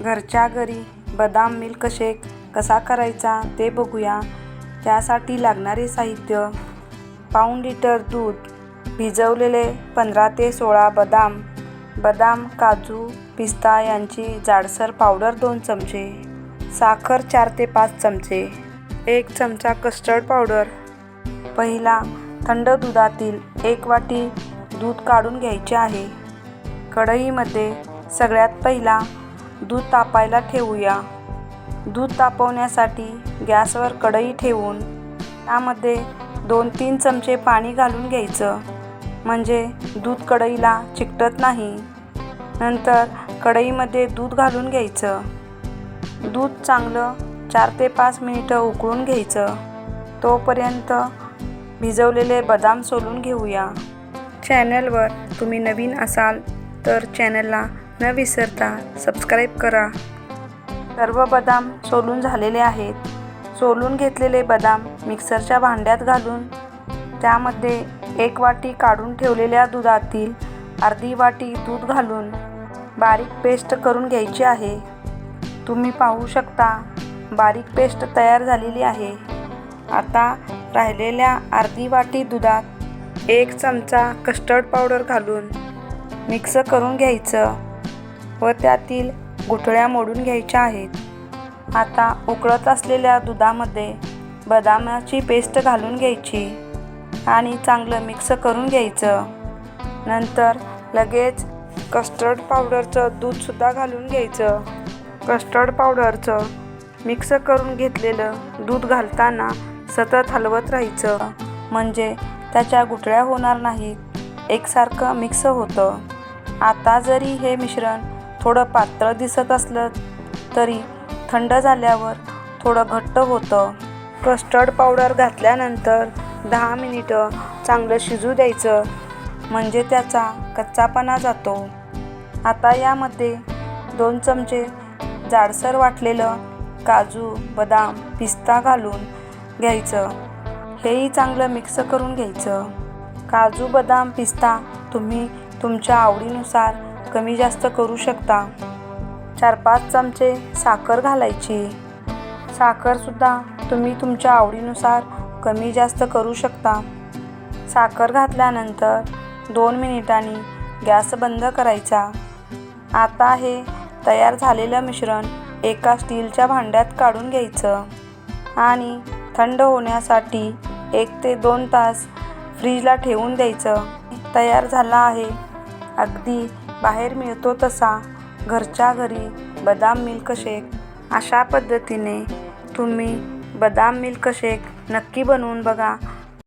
घरच्या घरी बदाम मिल्कशेक कसा करायचा ते बघूया. त्यासाठी लागणारे साहित्य: पाऊण लिटर दूध, भिजवलेले 15 ते 16 बदाम, काजू, पिस्ता यांची जाडसर पावडर 2 चमचे, साखर 4 ते 5 चमचे, 1 चमचा कस्टर्ड पावडर. पहिला थंड दुधातील 1 वाटी दूध काढून घ्यायचे आहे. कढईमध्ये सगळ्यात पहिला दूध तापायला ठेवूया. दूध तापवण्यासाठी गॅसवर कढई ठेवून त्यामध्ये 2-3 चमचे पाणी घालून घ्यायचं, म्हणजे दूध कढईला चिकटत नाही. नंतर कढईमध्ये दूध घालून घ्यायचं. दूध चांगलं 4 ते 5 मिनिटं उकळून घ्यायचं. तोपर्यंत भिजवलेले बदाम सोलून घेऊया. चॅनलवर तुम्ही नवीन असाल तर चॅनलला न विसरता सबस्क्राईब करा. सर्व बदाम सोलून झालेले आहेत. सोलून घेतलेले बदाम मिक्सरच्या भांड्यात घालून त्यामध्ये 1 वाटी काढून ठेवलेल्या दुधातील अर्धी वाटी दूध घालून बारीक पेस्ट करून घ्यायची आहे. तुम्ही पाहू शकता बारीक पेस्ट तयार झालेली आहे. आता राहिलेल्या अर्धी वाटी दुधात 1 चमचा कस्टर्ड पावडर घालून मिक्स करून घ्यायचं व त्यातील गुठळ्या मोडून घ्यायच्या आहेत. आता उकळत असलेल्या दुधामध्ये बदामाची पेस्ट घालून घ्यायची आणि चांगलं मिक्स करून घ्यायचं. नंतर लगेच कस्टर्ड पावडरचं दूधसुद्धा घालून घ्यायचं. कस्टर्ड पावडरचं मिक्स करून घेतलेलं दूध घालताना सतत हलवत राहायचं, म्हणजे त्याच्या गुठळ्या होणार नाहीत. एकसारखं मिक्स होतं. आता जरी हे मिश्रण थोडं पातळ दिसत असलं तरी थंड झाल्यावर थोडं घट्ट होतं. कस्टर्ड पावडर घातल्यानंतर 10 मिनिटं चांगलं शिजू द्यायचं, म्हणजे त्याचा कच्चापणा जातो. आता यामध्ये 2 चमचे जाडसर वाटलेलं काजू, बदाम, पिस्ता घालून घ्यायचं. हेही चांगलं मिक्स करून घ्यायचं. काजू, बदाम, पिस्ता तुम्ही तुमच्या आवडीनुसार कमी जास्त करू शकता. 4-5 चमचे साखर घालायची. साखरसुद्धा तुम्ही तुमच्या आवडीनुसार कमी जास्त करू शकता. साखर घातल्यानंतर 2 मिनिटांनी गॅस बंद करायचा. आता हे तयार झालेलं मिश्रण एका स्टीलच्या भांड्यात काढून घ्यायचं आणि थंड होण्यासाठी 1 ते 2 तास फ्रीजला ठेवून द्यायचं. तयार झाला आहे अगदी बाहेर मिळतो तसा घरच्या घरी बदाम मिल्कशेक. अशा पद्धतीने तुम्ही बदाम मिल्कशेक नक्की बनवून बघा.